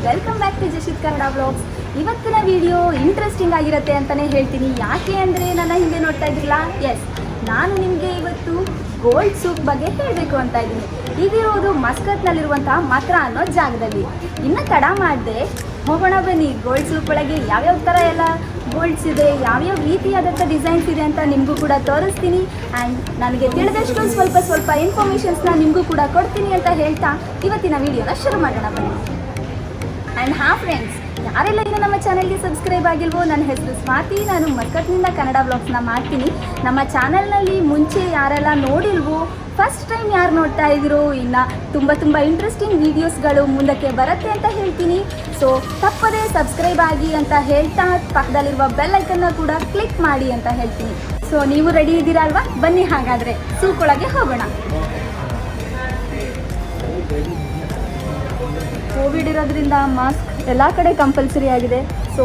Welcome back to Jashith Kannada vlogs. ಇವತ್ತಿನ video interesting ಆಗಿರುತ್ತೆ ಅಂತಲೇ ಹೇಳ್ತೀನಿ. ಯಾಕೆ ಅಂದರೆ ನನ್ನ ಹಿಂದೆ ನೋಡ್ತಾ ಇದ್ದಿಲ್ಲ, ಎಸ್, ನಾನು ನಿಮಗೆ ಇವತ್ತು ಗೋಲ್ಡ್ ಸೂಕ್ ಬಗ್ಗೆ ಹೇಳಬೇಕು ಅಂತ ಇದ್ದೀನಿ. ಇದಿರೋದು ಮಸ್ಕತ್ನಲ್ಲಿರುವಂತಹ ಮತ್ರ ಅನ್ನೋ ಜಾಗದಲ್ಲಿ. ಇನ್ನು ತಡ ಮಾಡದೆ ಹೋಗೋಣ ಬನ್ನಿ. ಗೋಲ್ಡ್ ಸೂಕ್ ಒಳಗೆ ಯಾವ್ಯಾವ ಥರ ಎಲ್ಲ ಗೋಲ್ಡ್ಸ್ ಇದೆ, ಯಾವ್ಯಾವ ರೀತಿಯಾದಂಥ ಡಿಸೈನ್ಸ್ ಇದೆ ಅಂತ ನಿಮಗೂ ಕೂಡ ತೋರಿಸ್ತೀನಿ. ಆ್ಯಂಡ್ ನನಗೆ ತಿಳಿದಷ್ಟು ಸ್ವಲ್ಪ ಇನ್ಫಾರ್ಮೇಷನ್ಸ್ನ ನಿಮಗೂ ಕೂಡ ಕೊಡ್ತೀನಿ ಅಂತ ಹೇಳ್ತಾ ಇವತ್ತಿನ ವಿಡಿಯೋನ ಶುರು ಮಾಡೋಣ ಬನ್ನಿ. ಆ್ಯಂಡ್ ಫ್ರೆಂಡ್ಸ್, ಯಾರೆಲ್ಲ ಇನ್ನು ನಮ್ಮ ಚಾನಲ್ಗೆ ಸಬ್ಸ್ಕ್ರೈಬ್ ಆಗಿಲ್ವೋ, ನನ್ನ ಹೆಸರು ಸ್ವಾತಿ. ನಾನು ಮಸ್ಕತ್ನಿಂದ ಕನ್ನಡ ವ್ಲಾಗ್ಸ್ನ ಮಾಡ್ತೀನಿ. ನಮ್ಮ ಚಾನಲ್ನಲ್ಲಿ ಮುಂಚೆ ಯಾರೆಲ್ಲ ನೋಡಿಲ್ವೋ, ಫಸ್ಟ್ ಟೈಮ್ ಯಾರು ನೋಡ್ತಾ ಇದ್ದೀರೋ, ಇನ್ನು ತುಂಬ ಇಂಟ್ರೆಸ್ಟಿಂಗ್ ವೀಡಿಯೋಸ್ಗಳು ಮುಂದಕ್ಕೆ ಬರುತ್ತೆ ಅಂತ ಹೇಳ್ತೀನಿ. ಸೊ ತಪ್ಪದೇ ಸಬ್ಸ್ಕ್ರೈಬ್ ಆಗಿ ಅಂತ ಹೇಳ್ತಾ ಪಕ್ಕದಲ್ಲಿರುವ ಬೆಲ್ ಐಕನ್ನ ಕೂಡ ಕ್ಲಿಕ್ ಮಾಡಿ ಅಂತ ಹೇಳ್ತೀನಿ. ಸೊ ನೀವು ರೆಡಿ ಇದ್ದೀರಾ ಅಲ್ವಾ? ಬನ್ನಿ ಹಾಗಾದರೆ ಸೂಕ್ ಒಳಗೆ ಹೋಗೋಣ. ಕೋವಿಡ್ ಇರೋದ್ರಿಂದ ಮಾಸ್ಕ್ ಎಲ್ಲ ಕಡೆ ಕಂಪಲ್ಸರಿ ಆಗಿದೆ. ಸೊ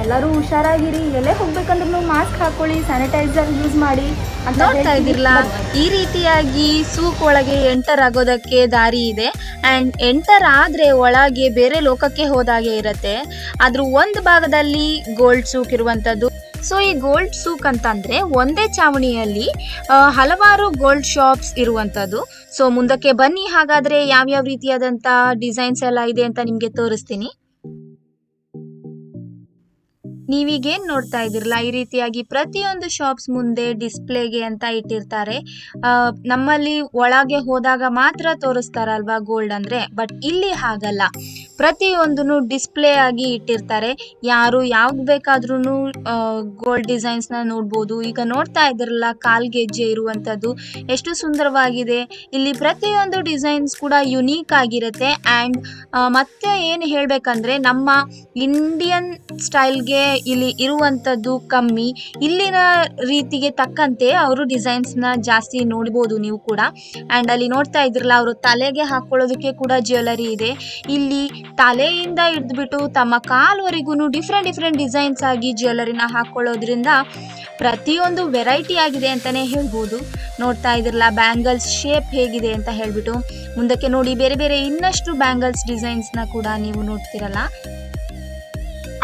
ಎಲ್ಲರೂ ಹುಷಾರಾಗಿರಿ. ಎಲ್ಲೇ ಹೋಗ್ಬೇಕಂದ್ರೂ ಮಾಸ್ಕ್ ಹಾಕೊಳ್ಳಿ, ಸ್ಯಾನಿಟೈಸರ್ ಯೂಸ್ ಮಾಡಿ ಅಂತ ನೋಡ್ತಾ ಇದ್ದಿರಲ್ಲ. ಈ ರೀತಿಯಾಗಿ ಸೂಕ್ ಒಳಗೆ ಎಂಟರ್ ಆಗೋದಕ್ಕೆ ದಾರಿ ಇದೆ. ಆ್ಯಂಡ್ ಎಂಟರ್ ಆದರೆ ಒಳಗೆ ಬೇರೆ ಲೋಕಕ್ಕೆ ಹೋದಾಗೆ ಇರುತ್ತೆ. ಅದ್ರ ಒಂದು ಭಾಗದಲ್ಲಿ ಗೋಲ್ಡ್ ಸೂಕ್ ಇರುವಂಥದ್ದು. ಸೊ ಈ ಗೋಲ್ಡ್ ಸೂಕ್ ಅಂತಂದರೆ ಒಂದೇ ಚಾವಣಿಯಲ್ಲಿ ಹಲವಾರು ಗೋಲ್ಡ್ ಶಾಪ್ಸ್ ಇರುವಂಥದ್ದು. ಸೊ ಮುಂದಕ್ಕೆ ಬನ್ನಿ, ಹಾಗಾದರೆ ಯಾವ್ಯಾವ ರೀತಿಯಾದಂಥ ಡಿಸೈನ್ಸ್ ಎಲ್ಲ ಇದೆ ಅಂತ ನಿಮಗೆ ತೋರಿಸ್ತೀನಿ. ನೀವೀಗೇನು ನೋಡ್ತಾ ಇದ್ದೀರಲ್ಲ, ಈ ರೀತಿಯಾಗಿ ಪ್ರತಿಯೊಂದು ಶಾಪ್ಸ್ ಮುಂದೆ ಡಿಸ್ಪ್ಲೇಗೆ ಅಂತ ಇಟ್ಟಿರ್ತಾರೆ. ನಮ್ಮಲ್ಲಿ ಒಳಗೆ ಹೋದಾಗ ಮಾತ್ರ ತೋರಿಸ್ತಾರಲ್ವಾ ಗೋಲ್ಡ್ ಅಂದರೆ, ಬಟ್ ಇಲ್ಲಿ ಹಾಗಲ್ಲ. ಪ್ರತಿಯೊಂದನ್ನು ಡಿಸ್ಪ್ಲೇ ಆಗಿ ಇಟ್ಟಿರ್ತಾರೆ. ಯಾರು ಯಾವ್ದು ಬೇಕಾದ್ರೂ ಗೋಲ್ಡ್ ಡಿಸೈನ್ಸ್ನ ನೋಡ್ಬೋದು. ಈಗ ನೋಡ್ತಾ ಇದ್ದೀರಲ್ಲ, ಕಾಲ್ಗೆಜ್ಜೆ ಇರುವಂಥದ್ದು ಎಷ್ಟು ಸುಂದರವಾಗಿದೆ. ಇಲ್ಲಿ ಪ್ರತಿಯೊಂದು ಡಿಸೈನ್ಸ್ ಕೂಡ ಯುನೀಕ್ ಆಗಿರುತ್ತೆ. ಆ್ಯಂಡ್ ಮತ್ತೆ ಏನು ಹೇಳಬೇಕಂದ್ರೆ, ನಮ್ಮ ಇಂಡಿಯನ್ ಸ್ಟೈಲ್ಗೆ ಇಲ್ಲಿ ಇರುವಂಥದ್ದು ಕಮ್ಮಿ. ಇಲ್ಲಿನ ರೀತಿಗೆ ತಕ್ಕಂತೆ ಅವರು ಡಿಸೈನ್ಸ್ನ ಜಾಸ್ತಿ ನೋಡ್ಬೋದು ನೀವು ಕೂಡ. ಆ್ಯಂಡ್ ಅಲ್ಲಿ ನೋಡ್ತಾ ಇದ್ರಲ್ಲ, ಅವರು ತಲೆಗೆ ಹಾಕ್ಕೊಳ್ಳೋದಕ್ಕೆ ಕೂಡ ಜ್ಯುವೆಲರಿ ಇದೆ. ಇಲ್ಲಿ ತಲೆಯಿಂದ ಹಿಡಿದ್ಬಿಟ್ಟು ತಮ್ಮ ಕಾಲ್ವರೆಗೂ ಡಿಫ್ರೆಂಟ್ ಡಿಸೈನ್ಸ್ ಆಗಿ ಜ್ಯುವೆಲರಿನ ಹಾಕ್ಕೊಳ್ಳೋದ್ರಿಂದ ಪ್ರತಿಯೊಂದು ವೆರೈಟಿ ಆಗಿದೆ ಅಂತಲೇ ಹೇಳ್ಬೋದು. ನೋಡ್ತಾ ಇದ್ರಲ್ಲ, ಬ್ಯಾಂಗಲ್ಸ್ ಶೇಪ್ ಹೇಗಿದೆ ಅಂತ ಹೇಳ್ಬಿಟ್ಟು. ಮುಂದಕ್ಕೆ ನೋಡಿ, ಬೇರೆ ಇನ್ನಷ್ಟು ಬ್ಯಾಂಗಲ್ಸ್ ಡಿಸೈನ್ಸ್ನ ಕೂಡ ನೀವು ನೋಡ್ತಿರಲ್ಲ.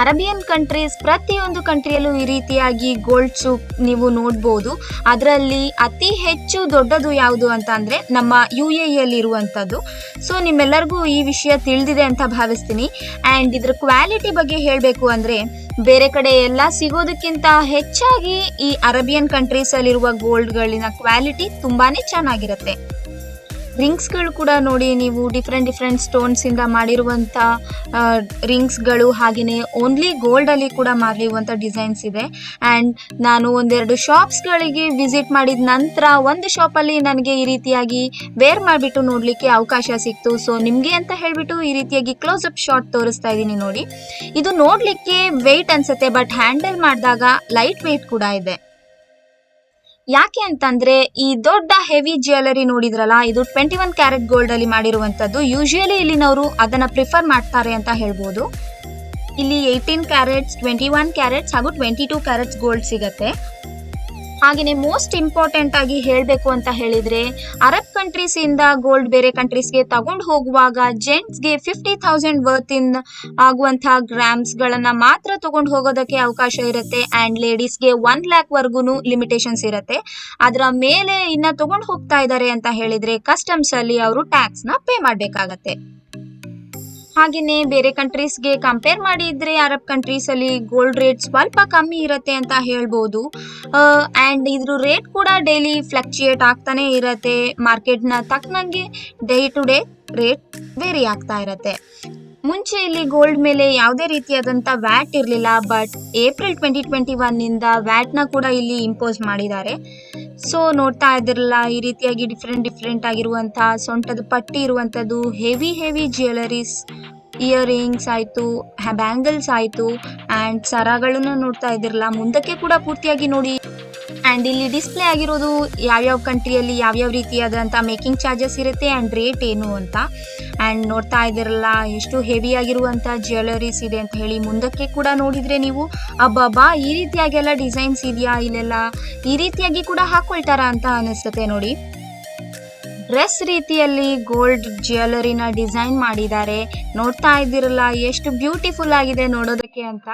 ಅರೇಬಿಯನ್ ಕಂಟ್ರೀಸ್, ಪ್ರತಿಯೊಂದು ಕಂಟ್ರಿಯಲ್ಲೂ ಈ ರೀತಿಯಾಗಿ ಗೋಲ್ಡ್ ಸೂಕ್ ನೀವು ನೋಡ್ಬೋದು. ಅದರಲ್ಲಿ ಅತಿ ಹೆಚ್ಚು ದೊಡ್ಡದು ಯಾವುದು ಅಂತ ಅಂದರೆ ನಮ್ಮ UAE ಇರುವಂಥದ್ದು. ಸೊ ನಿಮ್ಮೆಲ್ಲರಿಗೂ ಈ ವಿಷಯ ತಿಳಿದಿದೆ ಅಂತ ಭಾವಿಸ್ತೀನಿ. ಆ್ಯಂಡ್ ಇದ್ರ ಕ್ವಾಲಿಟಿ ಬಗ್ಗೆ ಹೇಳಬೇಕು ಅಂದರೆ, ಬೇರೆ ಕಡೆ ಎಲ್ಲ ಸಿಗೋದಕ್ಕಿಂತ ಹೆಚ್ಚಾಗಿ ಈ ಅರೇಬಿಯನ್ ಕಂಟ್ರೀಸಲ್ಲಿರುವ ಗೋಲ್ಡ್ಗಳಿನ ಕ್ವಾಲಿಟಿ ತುಂಬಾ ಚೆನ್ನಾಗಿರುತ್ತೆ. ರಿಂಗ್ಸ್ಗಳು ಕೂಡ ನೋಡಿ ನೀವು, ಡಿಫ್ರೆಂಟ್ ಸ್ಟೋನ್ಸಿಂದ ಮಾಡಿರುವಂಥ ರಿಂಗ್ಸ್ಗಳು, ಹಾಗೆಯೇ ಓನ್ಲಿ ಗೋಲ್ಡಲ್ಲಿ ಕೂಡ ಮಾಡಿರುವಂಥ ಡಿಸೈನ್ಸ್ ಇದೆ. ಆ್ಯಂಡ್ ನಾನು ಒಂದೆರಡು ಶಾಪ್ಸ್ಗಳಿಗೆ ವಿಸಿಟ್ ಮಾಡಿದ ನಂತರ ಒಂದು ಶಾಪಲ್ಲಿ ನನಗೆ ಈ ರೀತಿಯಾಗಿ ವೇರ್ ಮಾಡಿಬಿಟ್ಟು ನೋಡಲಿಕ್ಕೆ ಅವಕಾಶ ಸಿಕ್ತು. ಸೊ ನಿಮಗೆ ಅಂತ ಹೇಳಿಬಿಟ್ಟು ಈ ರೀತಿಯಾಗಿ ಕ್ಲೋಸಪ್ ಶಾಟ್ ತೋರಿಸ್ತಾ ಇದ್ದೀನಿ ನೋಡಿ. ಇದು ನೋಡಲಿಕ್ಕೆ ವೆಯ್ಟ್ ಅನಿಸುತ್ತೆ, ಬಟ್ ಹ್ಯಾಂಡಲ್ ಮಾಡಿದಾಗ ಲೈಟ್ ವೆಯ್ಟ್ ಕೂಡ ಇದೆ. ಯಾಕೆ ಅಂತಂದರೆ, ಈ ದೊಡ್ಡ ಹೆವಿ ಜ್ಯುವೆಲರಿ ನೋಡಿದ್ರಲ್ಲ, ಇದು 21 ಕ್ಯಾರೆಟ್ ಗೋಲ್ಡಲ್ಲಿ ಮಾಡಿರುವಂಥದ್ದು. ಯೂಶುವಲಿ ಇಲ್ಲಿನವರು ಅದನ್ನು ಪ್ರಿಫರ್ ಮಾಡ್ತಾರೆ ಅಂತ ಹೇಳ್ಬೋದು. ಇಲ್ಲಿ 18 ಕ್ಯಾರೆಟ್ಸ್, 21 ಕ್ಯಾರೆಟ್ಸ್ ಹಾಗೂ 22 ಕ್ಯಾರೆಟ್ಸ್ ಗೋಲ್ಡ್ ಸಿಗುತ್ತೆ. ಹಾಗೆಯೇ ಮೋಸ್ಟ್ ಇಂಪಾರ್ಟೆಂಟ್ ಆಗಿ ಹೇಳಬೇಕು ಅಂತ ಹೇಳಿದರೆ, ಅರಬ್ ಕಂಟ್ರೀಸಿಂದ ಗೋಲ್ಡ್ ಬೇರೆ ಕಂಟ್ರೀಸ್ಗೆ ತಗೊಂಡು ಹೋಗುವಾಗ ಜೆಂಟ್ಸ್ಗೆ 50,000 ವರ್ತಿಂದ ಆಗುವಂಥ ಗ್ರಾಮ್ಸ್ಗಳನ್ನು ಮಾತ್ರ ತಗೊಂಡು ಹೋಗೋದಕ್ಕೆ ಅವಕಾಶ ಇರುತ್ತೆ. ಆ್ಯಂಡ್ ಲೇಡೀಸ್ಗೆ 1 ಲ್ಯಾಕ್ವರೆಗೂ ಲಿಮಿಟೇಷನ್ಸ್ ಇರುತ್ತೆ. ಅದರ ಮೇಲೆ ಇನ್ನು ತಗೊಂಡು ಹೋಗ್ತಾ ಇದ್ದಾರೆ ಅಂತ ಹೇಳಿದರೆ ಕಸ್ಟಮ್ಸಲ್ಲಿ ಅವರು ಟ್ಯಾಕ್ಸ್ನ ಪೇ ಮಾಡಬೇಕಾಗತ್ತೆ. ಹಾಗೆಯೇ ಬೇರೆ ಕಂಟ್ರೀಸ್ಗೆ ಕಂಪೇರ್ ಮಾಡಿದರೆ ಅರಬ್ ಕಂಟ್ರೀಸಲ್ಲಿ ಗೋಲ್ಡ್ ರೇಟ್ ಸ್ವಲ್ಪ ಕಮ್ಮಿ ಇರುತ್ತೆ ಅಂತ ಹೇಳ್ಬೋದು. ಆ್ಯಂಡ್ ಇದ್ರ ರೇಟ್ ಕೂಡ ಡೈಲಿ ಫ್ಲಕ್ಚುಯೇಟ್ ಆಗ್ತಾನೆ ಇರುತ್ತೆ. ಮಾರ್ಕೆಟ್ನ ತಕ್ಕನಂಗೆ day to day rate vary ಆಗ್ತಾ ಇರುತ್ತೆ. ಮುಂಚೆ ಇಲ್ಲಿ ಗೋಲ್ಡ್ ಮೇಲೆ ಯಾವುದೇ ರೀತಿಯಾದಂಥ ವ್ಯಾಟ್ ಇರಲಿಲ್ಲ, ಬಟ್ ಏಪ್ರಿಲ್ 2021ನಿಂದ ವ್ಯಾಟ್ನ ಕೂಡ ಇಲ್ಲಿ ಇಂಪೋಸ್ ಮಾಡಿದ್ದಾರೆ. ಸೊ ನೋಡ್ತಾ ಇದ್ದಿರಲ್ಲ, ಈ ರೀತಿಯಾಗಿ ಡಿಫ್ರೆಂಟ್ ಆಗಿರುವಂಥ ಸೊಂಟದ ಪಟ್ಟಿ ಇರುವಂಥದ್ದು, ಹೆವಿ ಜ್ಯುವೆಲರೀಸ್, ಇಯರಿಂಗ್ಸ್ ಆಯಿತು, ಬ್ಯಾಂಗಲ್ಸ್ ಆಯಿತು, ಆ್ಯಂಡ್ ಸರಗಳನ್ನು ನೋಡ್ತಾ ಇದ್ದಿರಲ್ಲ. ಮುಂದಕ್ಕೆ ಕೂಡ ಪೂರ್ತಿಯಾಗಿ ನೋಡಿ. ಆ್ಯಂಡ್ ಇಲ್ಲಿ ಡಿಸ್ಪ್ಲೇ ಆಗಿರೋದು ಯಾವ್ಯಾವ ಕಂಟ್ರಿಯಲ್ಲಿ ಯಾವ್ಯಾವ ರೀತಿಯಾದಂಥ ಮೇಕಿಂಗ್ ಚಾರ್ಜಸ್ ಇರುತ್ತೆ ಆ್ಯಂಡ್ ರೇಟ್ ಏನು ಅಂತ. ಆ್ಯಂಡ್ ನೋಡ್ತಾ ಇದ್ದೀರಲ್ಲ, ಎಷ್ಟು ಹೆವಿ ಆಗಿರುವಂಥ ಜ್ಯುವೆಲರೀಸ್ ಇದೆ ಅಂತ ಹೇಳಿ. ಮುಂದಕ್ಕೆ ಕೂಡ ನೋಡಿದರೆ ನೀವು, ಅಬ್ಬಬ್ಬಾ ಈ ರೀತಿಯಾಗೆಲ್ಲ ಡಿಸೈನ್ಸ್ ಇದೆಯಾ, ಇಲ್ಲೆಲ್ಲ ಈ ರೀತಿಯಾಗಿ ಕೂಡ ಹಾಕ್ಕೊಳ್ತಾರಾ ಅಂತ ಅನಿಸುತ್ತೆ ನೋಡಿ. ಡ್ರೆಸ್ ರೀತಿಯಲ್ಲಿ ಗೋಲ್ಡ್ ಜ್ಯುವೆಲರಿನ ಡಿಸೈನ್ ಮಾಡಿದ್ದಾರೆ. ನೋಡ್ತಾ ಇದ್ದೀರಲ್ಲ ಎಷ್ಟು ಬ್ಯೂಟಿಫುಲ್ ಆಗಿದೆ ನೋಡೋದಕ್ಕೆ ಅಂತ.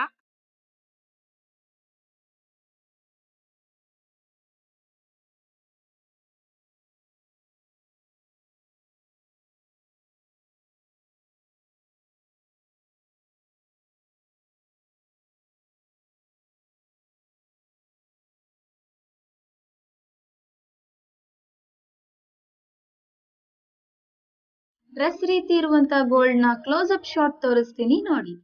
ಡ್ರೆಸ್ ರೀತಿ ಇರುವಂತ ಗೋಲ್ಡ್ ನ ಕ್ಲೋಸ್ ಅಪ್ ಶಾಟ್ ತೋರಿಸ್ತೀನಿ ನೋಡಿ.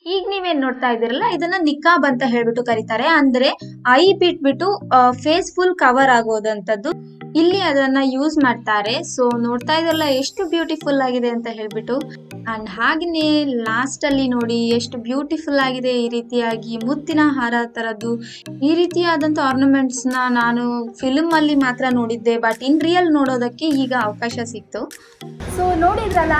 ಈಗ ನೀವೇನ್ ನೋಡ್ತಾ ಇದ್ದೀರಲ್ಲ ಇದನ್ನ ನಿಕಾಬ್ ಅಂತ ಹೇಳ್ಬಿಟ್ಟು ಕರೀತಾರೆ. ಅಂದ್ರೆ ಐ ಬಿಟ್ಬಿಟ್ಟು ಫೇಸ್ ಫುಲ್ ಕವರ್ ಆಗೋದಂತದ್ದು. ಇಲ್ಲಿ ಅದನ್ನ ಯೂಸ್ ಮಾಡ್ತಾರೆ. ಸೊ ನೋಡ್ತಾ ಇದ್ರಲ್ಲ ಎಷ್ಟು ಬ್ಯೂಟಿಫುಲ್ ಆಗಿದೆ ಅಂತ ಹೇಳ್ಬಿಟ್ಟು. ಅಂಡ್ ಹಾಗೆಯೇ ಲಾಸ್ಟ್ ಅಲ್ಲಿ ನೋಡಿ ಎಷ್ಟು ಬ್ಯೂಟಿಫುಲ್ ಆಗಿದೆ. ಈ ರೀತಿಯಾಗಿ ಮುತ್ತಿನ ಹಾರ ತರದ್ದು ಈ ರೀತಿಯಾದಂತ ಆರ್ನಮೆಂಟ್ಸ್ ನ ನಾನು ಫಿಲ್ಮ್ ಅಲ್ಲಿ ಮಾತ್ರ ನೋಡಿದ್ದೆ. ಬಟ್ ಇನ್ ರಿಯಲ್ ನೋಡೋದಕ್ಕೆ ಈಗ ಅವಕಾಶ ಸಿಕ್ತು. ಸೊ ನೋಡಿದ್ರಲ್ಲ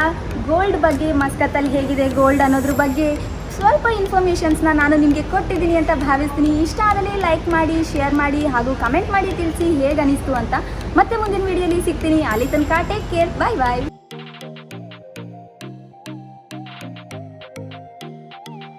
ಗೋಲ್ಡ್ ಬಗ್ಗೆ, ಮಸ್ಕತ್ತಲ್ಲಿ ಹೇಗಿದೆ ಗೋಲ್ಡ್ ಅನ್ನೋದ್ರ ಬಗ್ಗೆ ಸ್ವಲ್ಪ ಇನ್ಫಾರ್ಮೇಷನ್ಸ್ನ ನಾನು ನಿಮಗೆ ಕೊಟ್ಟಿದ್ದೀನಿ ಅಂತ ಭಾವಿಸ್ತೀನಿ. ಇಷ್ಟ ಆದರೆ ಲೈಕ್ ಮಾಡಿ, ಶೇರ್ ಮಾಡಿ ಹಾಗೂ ಕಮೆಂಟ್ ಮಾಡಿ ತಿಳಿಸಿ ಹೇಗೆ ಅನಿಸ್ತು ಅಂತ. ಮತ್ತೆ ಮುಂದಿನ ವಿಡಿಯೋಲಿ ಸಿಗ್ತೀನಿ. ಅಲ್ಲಿ ತನಕ ಟೇಕ್ ಕೇರ್, ಬಾಯ್ ಬಾಯ್.